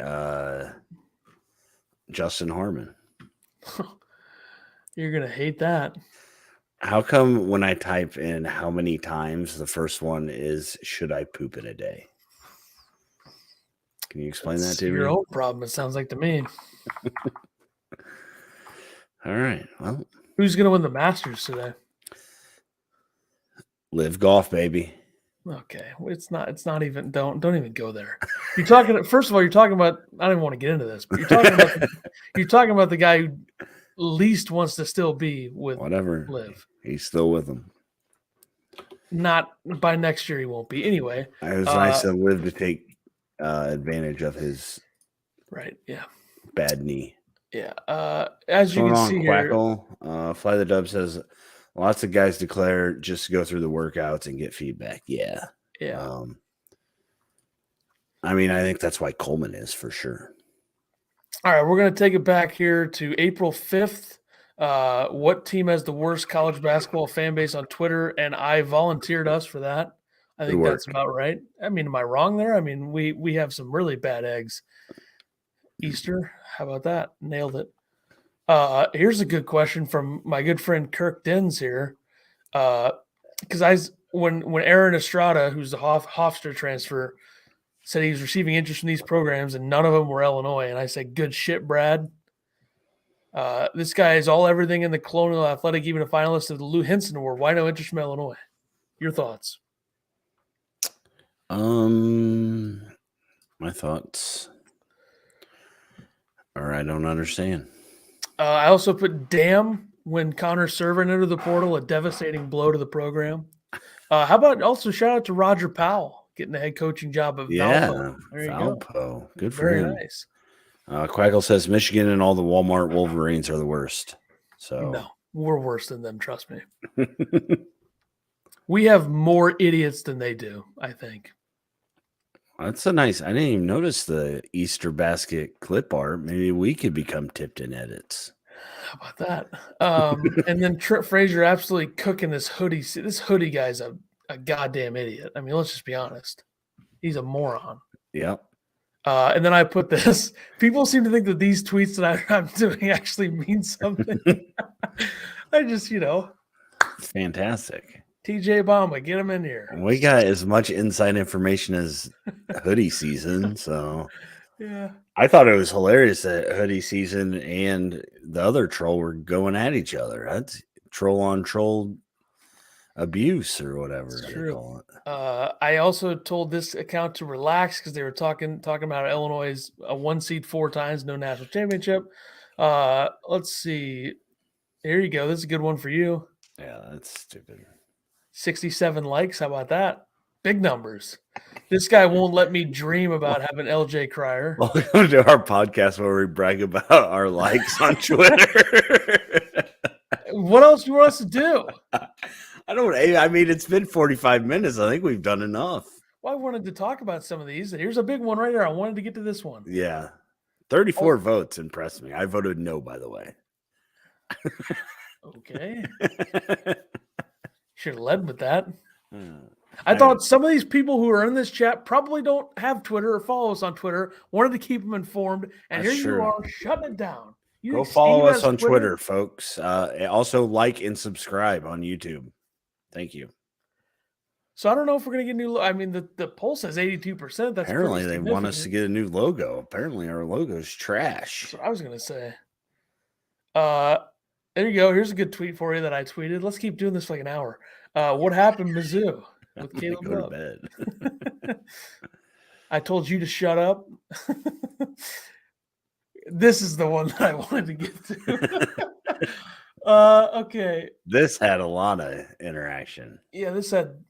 Justin Harmon. You're going to hate that. How come when I type in how many times, the first one is should I poop in a day? Can you explain that to me? Your own problem, it sounds like to me. All right. Well, who's going to win the Masters today? Live golf, baby. Okay, it's not even. Don't even go there. You're talking. First of all, you're talking about. I don't even want to get into this, but you're talking about the guy who least wants to still be with whatever. Live. He's still with them. Not by next year, he won't be. Anyway, it was nice of Liv to take advantage of his right. Yeah. Bad knee. Yeah. As you can see Quackle, here, Fly the Dub says lots of guys declare just to go through the workouts and get feedback. Yeah. Yeah. I mean, I think that's why Coleman is for sure. All right, we're going to take it back here to April 5th. What team has the worst college basketball fan base on Twitter? And I volunteered us for that. I think that's about right. I mean, am I wrong there? I mean, we have some really bad eggs. Easter, how about that? Nailed it. Here's a good question from my good friend Kirk Dens here. Because when Aaron Estrada, who's the Hofstra transfer, said he was receiving interest in these programs and none of them were Illinois, and I said, good shit, Brad. This guy is all everything in the Colonial Athletic, even a finalist of the Lou Henson Award. Why no interest from Illinois? Your thoughts? My thoughts are I don't understand. I also put damn when Connor Servant entered the portal, a devastating blow to the program. How about also shout out to Roger Powell getting the head coaching job of Valpo. There you go. Good for him. Very nice. Quackle says Michigan and all the Walmart Wolverines are the worst. So no, we're worse than them. Trust me. We have more idiots than they do, I think. That's a nice. I didn't even notice the Easter basket clip art. Maybe we could become Tipton edits. How about that? And then Trent Frazier absolutely cooking this hoodie. This hoodie guy's a goddamn idiot. I mean, let's just be honest. He's a moron. Yep. And then I put this. People seem to think that these tweets that I'm doing actually mean something. I just, Fantastic. TJ Obama, get him in here. We got as much inside information as hoodie season, so Yeah. I thought it was hilarious that hoodie season and the other troll were going at each other. That's troll on troll abuse or whatever they call it. I also told this account to relax because they were talking about Illinois' a 1 seed 4 times, no national championship. Let's see. Here you go. This is a good one for you. Yeah, that's stupid. 67 likes. How about that? Big numbers. This guy won't let me dream about having LJ Cryer. Welcome to our podcast where we brag about our likes on Twitter. What else do you want us to do? I mean, it's been 45 minutes. I think we've done enough. Well, I wanted to talk about some of these. Here's a big one right here. I wanted to get to this one. Yeah. 34 votes impressed me. I voted no, by the way. Okay. Should have led with that. I thought some of these people who are in this chat probably don't have Twitter or follow us on Twitter, wanted to keep them informed, and That's here true. you are shutting it down. Go follow us on Twitter, folks. Also like and subscribe on YouTube. Thank you. So I don't know if we're going to get new. I mean, the poll says 82%. That's apparently they want us to get a new logo. Apparently our logo's trash. That's what I was going to say. There you go. Here's a good tweet for you that I tweeted. Let's keep doing this for like an hour. What happened, Mizzou? With Caleb go Love. to bed. I told you to shut up. This is the one that I wanted to get to. Okay. This had a lot of interaction. Yeah, this had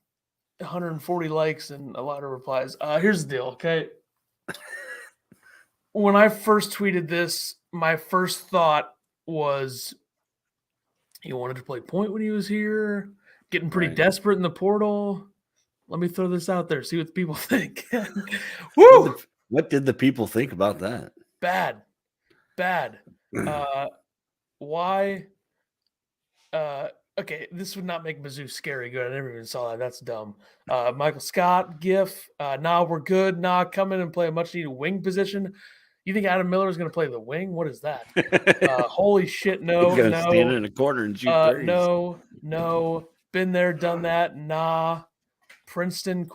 140 likes and a lot of replies. Here's the deal, okay? When I first tweeted this, my first thought was he wanted to play point when he was here, getting pretty desperate in the portal. Let me throw this out there, see what the people think. Woo! What did the people think about that? Bad. Why? Okay, this would not make Mizzou scary good. I never even saw that. That's dumb. Michael Scott, GIF. Nah, we're good. Nah, come in and play a much-needed wing position. You think Adam Miller is going to play the wing? What is that? Holy shit, no. He's going to stand in a corner and shoot threes. No. Been there, done that. Nah. Princeton, ?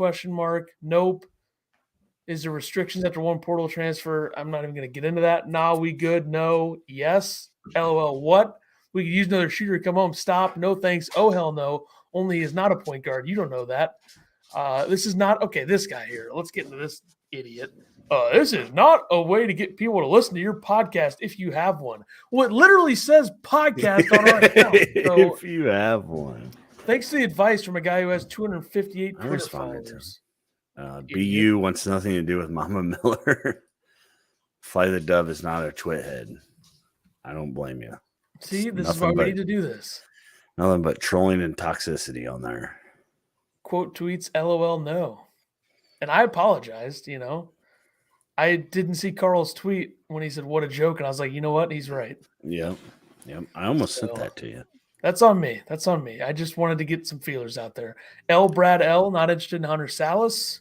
Nope. Is there restrictions after one portal transfer? I'm not even going to get into that. Nah, we good. No. Yes. LOL. What? We could use another shooter to come home. Stop. No thanks. Oh, hell no. Only he is not a point guard. You don't know that. This is not – okay, this guy here. Let's get into this idiot. This is not a way to get people to listen to your podcast if you have one. Well, it literally says podcast on our account. So, if you have one. Thanks to the advice from a guy who has 258 I Twitter responded followers. BU wants nothing to do with Mama Miller. Fly the Dove is not a twit head. I don't blame you. See, this is why we need to do this. Nothing but trolling and toxicity on there. Quote tweets, LOL, no. And I apologized, I didn't see Carl's tweet when he said, what a joke. And I was like, you know what? He's right. Yep. I almost sent that to you. That's on me. I just wanted to get some feelers out there. Brad L, not interested in Hunter Salas.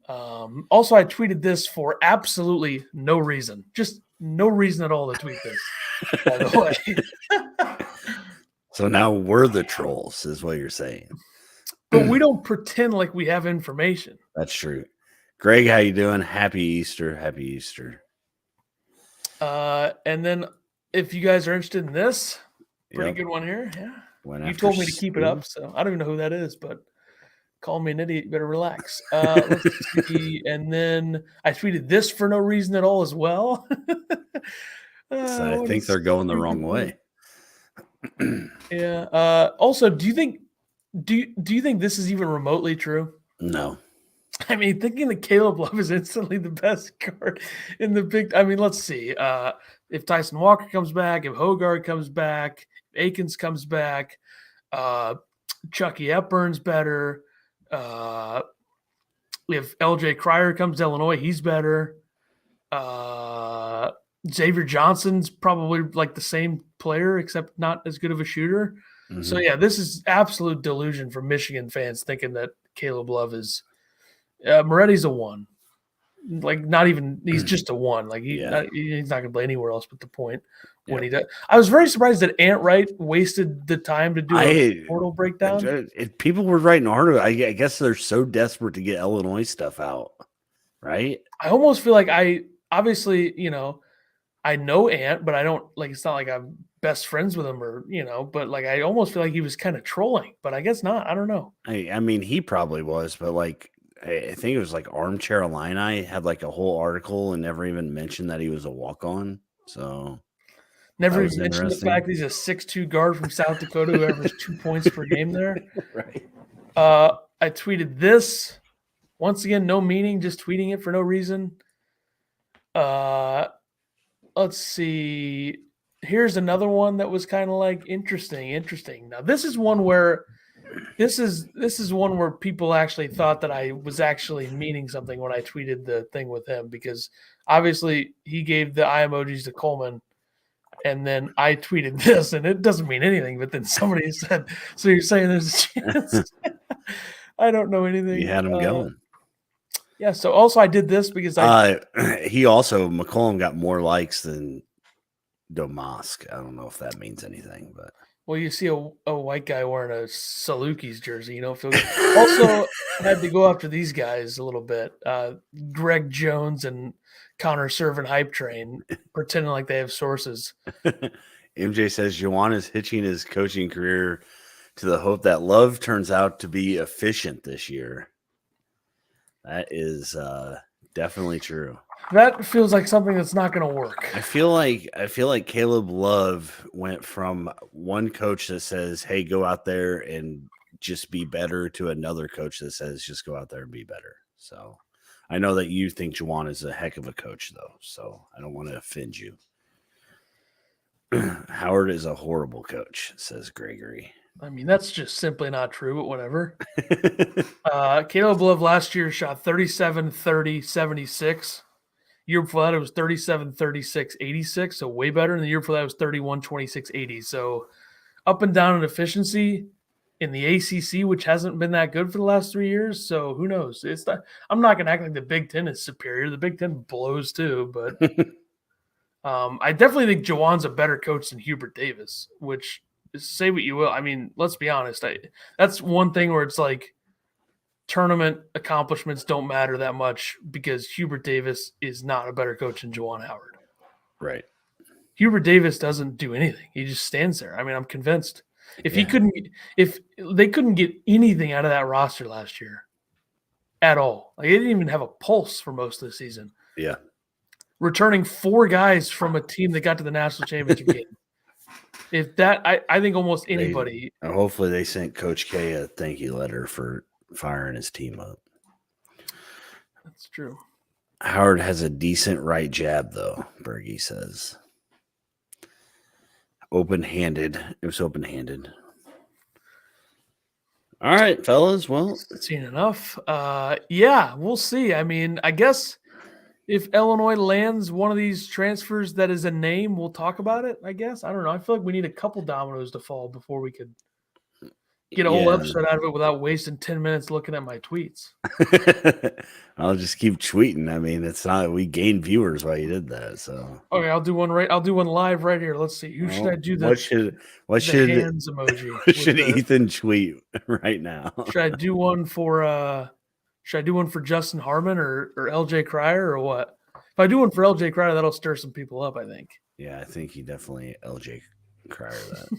Also, I tweeted this for absolutely no reason. Just no reason at all to tweet this, by the way. So now we're the trolls, is what you're saying. But we don't pretend like we have information. That's true. Greg, how you doing? Happy Easter. Happy Easter. And then if you guys are interested in this, pretty good one here. Yeah. You told me to keep it up, so I don't even know who that is, but call me an idiot. You better relax. Let's see. And then I tweeted this for no reason at all as well. So I think they're going the wrong way. Yeah. Also, do you think this is even remotely true? No. I mean, thinking that Caleb Love is instantly the best guard in the big. I mean, let's see. If Tyson Walker comes back, if Hogarth comes back, if Akins comes back, Chucky Hepburn's better. If LJ Cryer comes to Illinois, he's better. Xavier Johnson's probably like the same player, except not as good of a shooter. Mm-hmm. So, yeah, this is absolute delusion for Michigan fans thinking that Caleb Love is Moretti's a 1. Like not even he's just a 1. Like he's not going to play anywhere else but the point when he does. I was very surprised that Ant Wright wasted the time to do a portal breakdown. People were writing articles. I guess they're so desperate to get Illinois stuff out, right? I almost feel like obviously, I know Ant, but I don't like. It's not like I'm best friends with him or But like I almost feel like he was kind of trolling, but I guess not. I don't know. I mean, he probably was, but like. I think it was like Armchair Illini had like a whole article and never even mentioned that he was a walk-on. So never even mentioned the fact that he's a 6'2" guard from South Dakota who averages 2 points per game there. Right. I tweeted this once again, no meaning, just tweeting it for no reason. Let's see. Here's another one that was kind of like interesting. Now this is one where. This is one where people actually thought that I was actually meaning something when I tweeted the thing with him, because obviously he gave the eye emojis to Coleman, and then I tweeted this, and it doesn't mean anything. But then somebody said, "So you're saying there's a chance?" I don't know anything. You had him going. Yeah. So also I did this because McCollum got more likes than Domask. I don't know if that means anything, but. Well, you see a white guy wearing a Salukis jersey, Also had to go after these guys a little bit. Greg Jones and Connor Servant Hype Train, pretending like they have sources. MJ says Juwan is hitching his coaching career to the hope that Love turns out to be efficient this year. That is definitely true. That feels like something that's not going to work. I feel like Caleb Love went from one coach that says, "Hey, go out there and just be better," to another coach that says, "Just go out there and be better." So, I know that you think Juwan is a heck of a coach, though. So I don't want to offend you. Howard is a horrible coach, says Gregory. I mean, that's just simply not true, but whatever. Caleb Love last year shot 37, 30, 76. Year before that, it was 37, 36, 86, so way better. And the year before that, it was 31, 26, 80. So up and down in efficiency in the ACC, which hasn't been that good for the last 3 years. So who knows? I'm not going to act like the Big Ten is superior. The Big Ten blows too, but I definitely think Juwan's a better coach than Hubert Davis, which say what you will. I mean, let's be honest. That's one thing where it's like, tournament accomplishments don't matter that much because Hubert Davis is not a better coach than Juwan Howard. Right. Hubert Davis doesn't do anything. He just stands there. I mean, I'm convinced if they couldn't get anything out of that roster last year at all, like they didn't even have a pulse for most of the season. Yeah. Returning 4 guys from a team that got to the national championship game. If that, I think almost anybody. Hopefully they sent Coach K a thank you letter for firing his team up. That's true. Howard has a decent right jab, though, Bergie says. Open-handed. It was open-handed. All right, fellas. Well, seen enough. Yeah, we'll see. I mean, I guess if Illinois lands one of these transfers that is a name, we'll talk about it, I guess. I don't know. I feel like we need a couple dominoes to fall before we could get a whole episode out of it without wasting 10 minutes looking at my tweets. I'll just keep tweeting. I mean, it's not, we gained viewers while you did that. So okay, I'll do one live right here. Let's see. Who should I do the what should hands emoji? What should Ethan tweet right now? Should I do one for Justin Harmon or LJ Cryer or what? If I do one for LJ Cryer, that'll stir some people up, I think. Yeah, I think he definitely LJ Cryer that.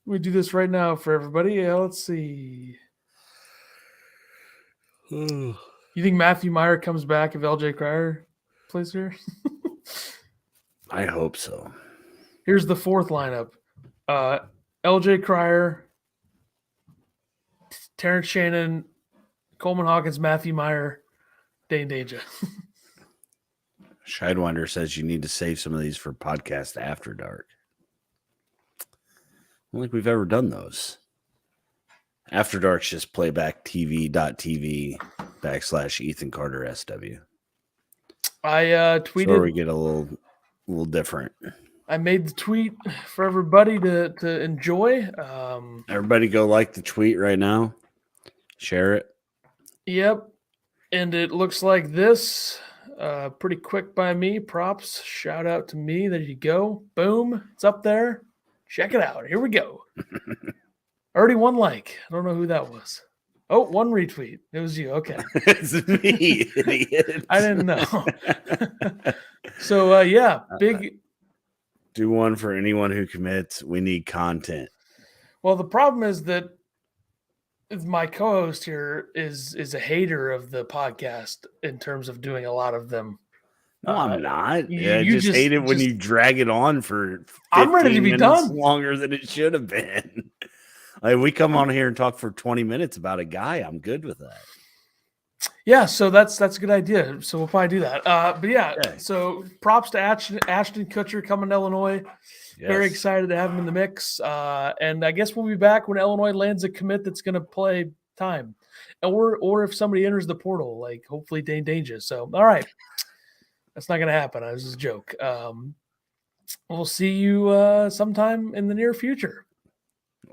We do this right now for everybody. Yeah, let's see. You think Matthew Meyer comes back if LJ Cryer plays here? I hope so. Here's the 4th lineup. LJ Cryer, Terrence Shannon, Coleman Hawkins, Matthew Meyer, Dane Deja. Scheidwinder says you need to save some of these for podcast after dark. I don't think we've ever done those. After Dark's just playback.tv / Ethan Carter SW. I tweeted. So we get a little different. I made the tweet for everybody to enjoy. Everybody go like the tweet right now. Share it. Yep. And it looks like this. Pretty quick by me. Props. Shout out to me. There you go. Boom. It's up there. Check it out. Here we go. Already one like. I don't know who that was. Oh, one retweet. It was you. Okay. It's me, idiot. I didn't know. So, yeah, big. Do one for anyone who commits. We need content. Well, the problem is that my co-host here is a hater of the podcast in terms of doing a lot of them. No, I'm not. you I just just- hate it when just- you drag it on for 15 I'm ready to be minutes done. longer than it should have been. Like, we come on here and talk for 20 minutes about a guy. I'm good with that. Yeah, so that's a good idea. So we'll probably do that. But yeah, Okay. so props to Ashton Kutcher coming to Illinois. Very Yes. excited to have him in the mix. And I guess we'll be back when Illinois lands a commit that's going to play time, or if somebody enters the portal, like hopefully Dane Danger. So all right, that's not going to happen. This is a joke. We'll see you sometime in the near future.